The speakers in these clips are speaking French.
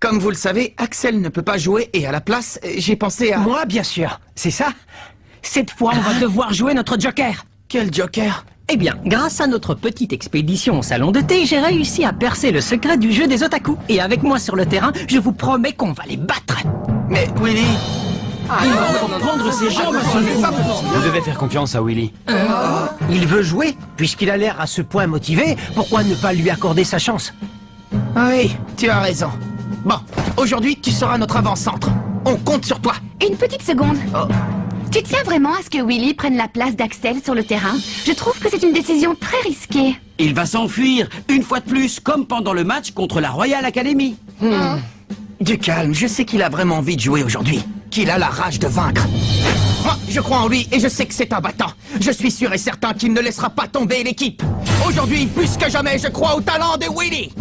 Comme vous le savez, Axel ne peut pas jouer et à la place, j'ai pensé à... Moi, bien sûr. C'est ça? Cette fois, on va devoir jouer notre Joker. Quel Joker? Eh bien, grâce à notre petite expédition au salon de thé, j'ai réussi à percer le secret du jeu des otaku. Et avec moi sur le terrain, je vous promets qu'on va les battre. Mais Willy... Prendre ses jambes à son cou. Vous devez faire confiance à Willy. Il veut jouer, puisqu'il a l'air à ce point motivé, pourquoi ne pas lui accorder sa chance? Oui, tu as raison. Bon, aujourd'hui, tu seras notre avant-centre. On compte sur toi. Une petite seconde. Tu tiens vraiment à ce que Willy prenne la place d'Axel sur le terrain? Je trouve que c'est une décision très risquée. Il va s'enfuir, une fois de plus, comme pendant le match contre la Royal Academy. Du calme, je sais qu'il a vraiment envie de jouer aujourd'hui. Qu'il a la rage de vaincre. Moi, je crois en lui et je sais que c'est un battant. Je suis sûr et certain qu'il ne laissera pas tomber l'équipe. Aujourd'hui, plus que jamais, je crois au talent de Willy.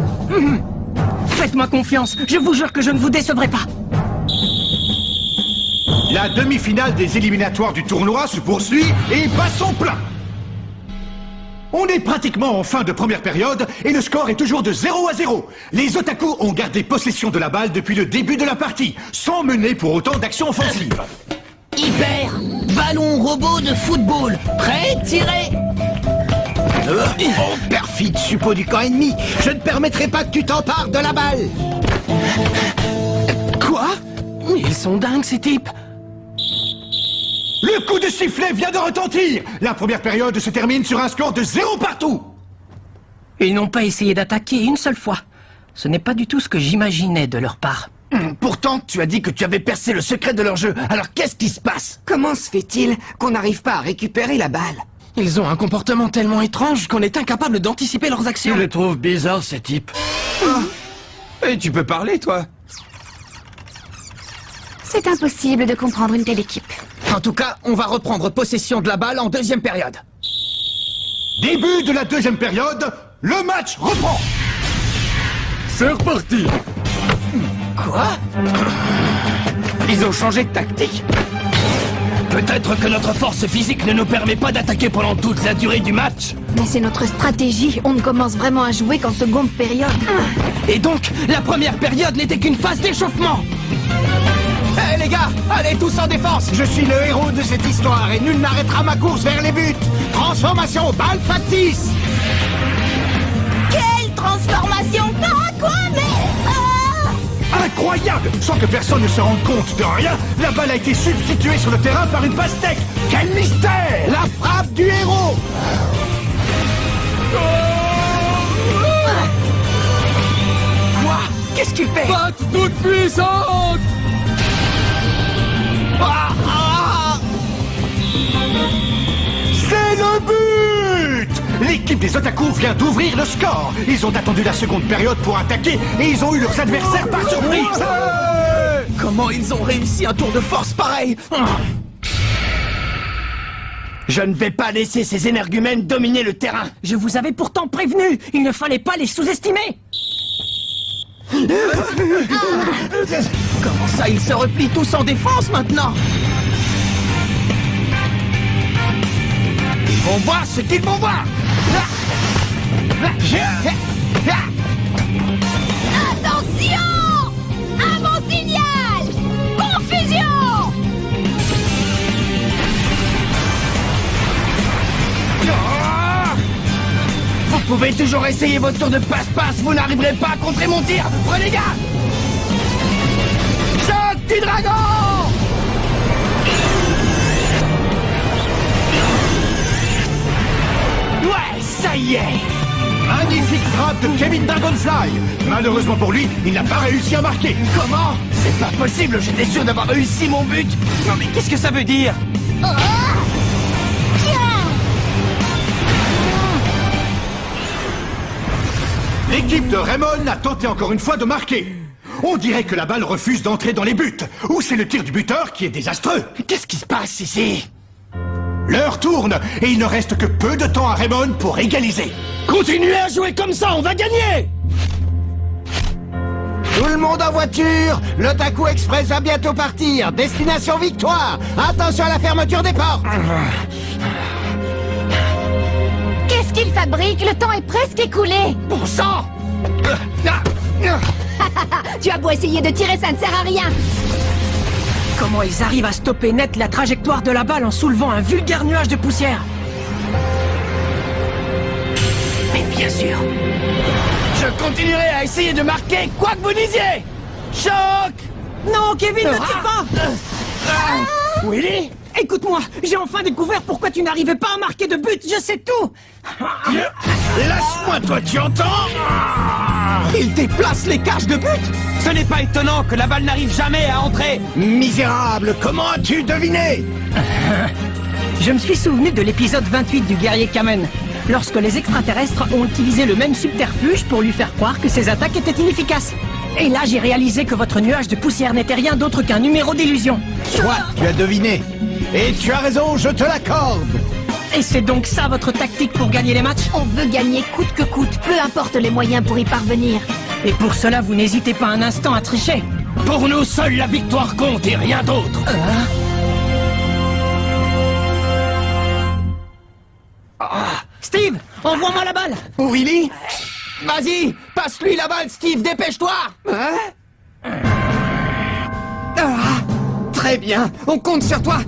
Faites-moi confiance, je vous jure que je ne vous décevrai pas. La demi-finale des éliminatoires du tournoi se poursuit et bat son plein. On est pratiquement en fin de première période et le score est toujours de 0-0. Les otaku ont gardé possession de la balle depuis le début de la partie, sans mener pour autant d'action offensive. Hyper, ballon robot de football, prêt, tiré. Oh, perfide suppôt du camp ennemi, je ne permettrai pas que tu t'empares de la balle. Quoi? Ils sont dingues, ces types. Le coup de sifflet vient de retentir. La première période se termine sur un score de 0 partout. Ils n'ont pas essayé d'attaquer une seule fois. Ce n'est pas du tout ce que j'imaginais de leur part. Pourtant, tu as dit que tu avais percé le secret de leur jeu. Alors qu'est-ce qui se passe? Comment se fait-il qu'on n'arrive pas à récupérer la balle? Ils ont un comportement tellement étrange qu'on est incapable d'anticiper leurs actions. Je le trouve bizarre, ces types. Et tu peux parler, toi? C'est impossible de comprendre une telle équipe. En tout cas, on va reprendre possession de la balle en deuxième période. Début de la deuxième période, le match reprend. C'est reparti. Quoi? Ils ont changé de tactique. Peut-être que notre force physique ne nous permet pas d'attaquer pendant toute la durée du match. Mais c'est notre stratégie. On ne commence vraiment à jouer qu'en seconde période. Et donc, la première période n'était qu'une phase d'échauffement. Hé les gars, allez tous en défense. Je suis le héros de cette histoire et nul n'arrêtera ma course vers les buts. Transformation, balle factice. Quelle transformation! Ah, quoi, mais... Incroyable! Sans que personne ne se rende compte de rien, la balle a été substituée sur le terrain par une pastèque. Quel mystère! La frappe du héros! Quoi? Qu'est-ce qu'il fait? Patte toute puissante. C'est le but! L'équipe des otaku vient d'ouvrir le score. Ils ont attendu la seconde période pour attaquer et ils ont eu leurs adversaires par surprise. Comment ils ont réussi un tour de force pareil? Je ne vais pas laisser ces énergumènes dominer le terrain. Je vous avais pourtant prévenu, il ne fallait pas les sous-estimer. Comment ça, ils se replient tous en défense maintenant? Ils vont voir ce qu'ils vont voir. Attention! Un bon signal! Confusion! Vous pouvez toujours essayer votre tour de passe-passe, vous n'arriverez pas à contrer mon tir. Prenez garde! Choc du dragon! Ouais, ça y est! Magnifique frappe de Kevin Dragonfly. Malheureusement pour lui, il n'a pas réussi à marquer. Comment? C'est pas possible, j'étais sûr d'avoir réussi mon but. Non mais qu'est-ce que ça veut dire? L'équipe de Raymond a tenté encore une fois de marquer. On dirait que la balle refuse d'entrer dans les buts. Ou c'est le tir du buteur qui est désastreux. Qu'est-ce qui se passe ici? L'heure tourne et il ne reste que peu de temps à Raymond pour égaliser. Continuez à jouer comme ça, on va gagner! Tout le monde en voiture. L'Otaku Express va bientôt partir. Destination victoire. Attention à la fermeture des portes. Qu'est-ce qu'il fabrique? Le temps est presque écoulé. Bon sang! Tu as beau essayer de tirer, ça ne sert à rien. Comment ils arrivent à stopper net la trajectoire de la balle en soulevant un vulgaire nuage de poussière? Mais bien sûr. Je continuerai à essayer de marquer quoi que vous disiez. Choc! Non, Kevin, ne tire pas! Willy? Écoute-moi, j'ai enfin découvert pourquoi tu n'arrivais pas à marquer de but, je sais tout! Lâche-moi, toi, tu entends? Il déplace les cages de but. Ce n'est pas étonnant que la balle n'arrive jamais à entrer. Misérable, comment as-tu deviné? Je me suis souvenu de l'épisode 28 du guerrier Kamen, lorsque les extraterrestres ont utilisé le même subterfuge pour lui faire croire que ses attaques étaient inefficaces. Et là, j'ai réalisé que votre nuage de poussière n'était rien d'autre qu'un numéro d'illusion. Toi, tu as deviné. Et tu as raison, je te l'accorde. Et c'est donc ça votre tactique pour gagner les matchs? On veut gagner coûte que coûte, peu importe les moyens pour y parvenir. Et pour cela, vous n'hésitez pas un instant à tricher. Pour nous, seule la victoire compte et rien d'autre. Steve, envoie-moi la balle! Willy? Vas-y, passe-lui la balle, Steve, dépêche-toi. Très bien, on compte sur toi.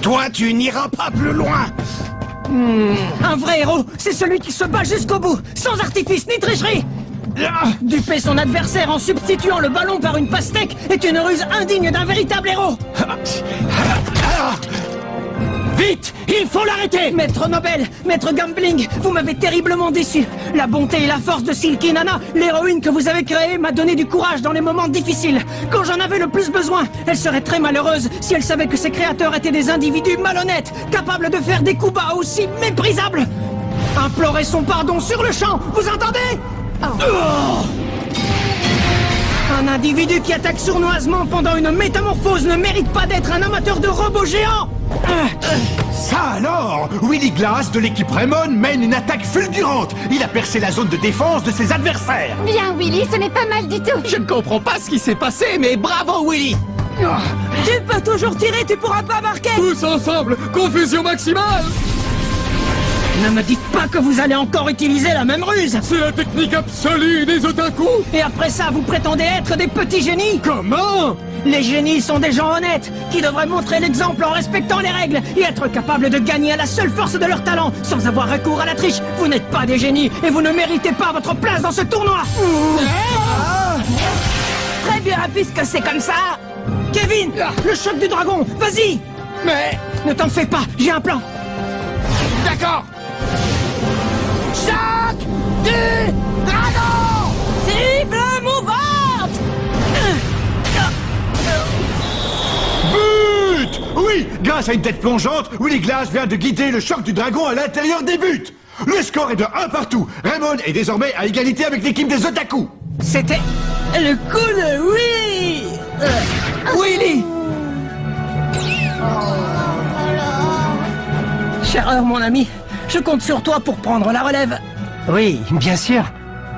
Toi, tu n'iras pas plus loin. Un vrai héros, c'est celui qui se bat jusqu'au bout, sans artifice ni tricherie! Duper son adversaire en substituant le ballon par une pastèque est une ruse indigne d'un véritable héros! Vite, il faut l'arrêter. Maître Nobel, Maître Gambling, vous m'avez terriblement déçu. La bonté et la force de Silky Nana, l'héroïne que vous avez créée, m'a donné du courage dans les moments difficiles. Quand j'en avais le plus besoin, elle serait très malheureuse si elle savait que ses créateurs étaient des individus malhonnêtes, capables de faire des coups bas aussi méprisables. Implorez son pardon sur le champ, vous entendez? Un individu qui attaque sournoisement pendant une métamorphose ne mérite pas d'être un amateur de robots géants. Ça alors, Willy Glass de l'équipe Raymond mène une attaque fulgurante. Il a percé la zone de défense de ses adversaires. Bien, Willy, ce n'est pas mal du tout. Je ne comprends pas ce qui s'est passé, mais bravo, Willy. Tu peux toujours tirer, tu pourras pas marquer. Tous ensemble, confusion maximale. Ne me dites pas que vous allez encore utiliser la même ruse. C'est la technique absolue des otaku. Et après ça, vous prétendez être des petits génies? Comment? Les génies sont des gens honnêtes, qui devraient montrer l'exemple en respectant les règles et être capables de gagner à la seule force de leur talent, sans avoir recours à la triche. Vous n'êtes pas des génies, et vous ne méritez pas votre place dans ce tournoi. Très bien, puisque c'est comme ça. Kevin, le choc du dragon, vas-y. Mais... Ne t'en fais pas, j'ai un plan. D'accord. Choc du dragon. Cible mouvante. But! Oui, grâce à une tête plongeante, Willy Glass vient de guider le choc du dragon à l'intérieur des buts. Le score est de 1 partout. Raymond est désormais à égalité avec l'équipe des otaku. C'était le coup de Willy. Willy. Cher mon ami, je compte sur toi pour prendre la relève. Oui, bien sûr.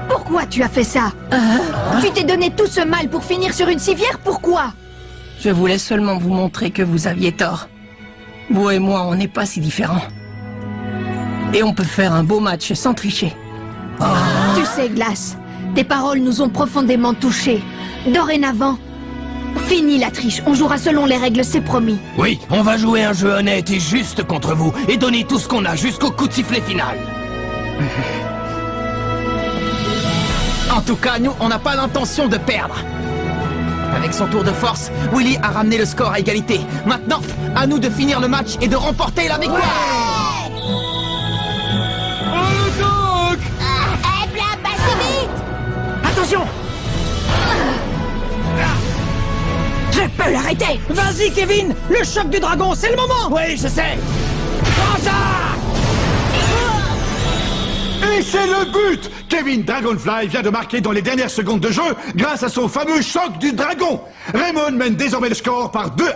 Pourquoi tu as fait ça? Tu t'es donné tout ce mal pour finir sur une civière, pourquoi? Je voulais seulement vous montrer que vous aviez tort. Vous et moi, on n'est pas si différents. Et on peut faire un beau match sans tricher. Tu sais, Glass, tes paroles nous ont profondément touchés. Dorénavant, fini la triche, on jouera selon les règles, c'est promis. Oui, on va jouer un jeu honnête et juste contre vous et donner tout ce qu'on a jusqu'au coup de sifflet final. En tout cas, nous, on n'a pas l'intention de perdre. Avec son tour de force, Willy a ramené le score à égalité. Maintenant, à nous de finir le match et de remporter la victoire. Eh bien, pas si vite. Attention! Je peux l'arrêter! Vas-y, Kevin! Le choc du dragon, c'est le moment! Oui, je sais. Prends ça! Et c'est le but! Kevin Dragonfly vient de marquer dans les dernières secondes de jeu grâce à son fameux choc du dragon. Raymond mène désormais le score par 2-1.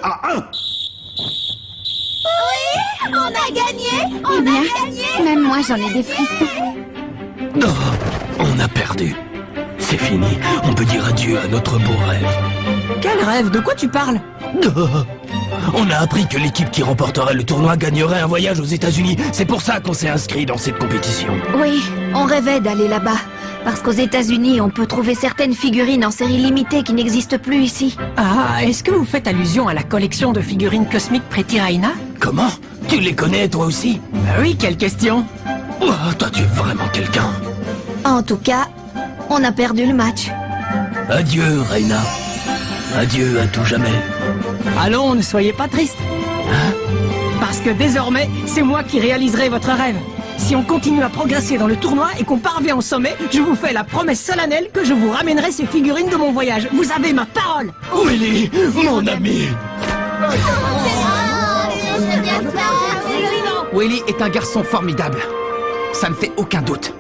Oui, on a gagné. On a gagné. Même moi, j'en ai des frissons. Oh, on a perdu. C'est fini. On peut dire adieu à notre beau rêve. Quel rêve? De quoi tu parles? On a appris que l'équipe qui remporterait le tournoi gagnerait un voyage aux États-Unis. C'est pour ça qu'on s'est inscrit dans cette compétition. Oui, on rêvait d'aller là-bas. Parce qu'aux États-Unis, on peut trouver certaines figurines en série limitée qui n'existent plus ici. Ah, est-ce que vous faites allusion à la collection de figurines cosmiques Pretty Raina? Comment? Tu les connais, toi aussi? Oui, quelle question. Oh, toi, tu es vraiment quelqu'un. En tout cas, on a perdu le match. Adieu, Reina. Adieu à tout jamais. Allons, ne soyez pas triste. Parce que désormais, c'est moi qui réaliserai votre rêve. Si on continue à progresser dans le tournoi et qu'on parvient au sommet, je vous fais la promesse solennelle que je vous ramènerai ces figurines de mon voyage. Vous avez ma parole. Willy, mon ami. Willy est un garçon formidable. Ça ne fait aucun doute.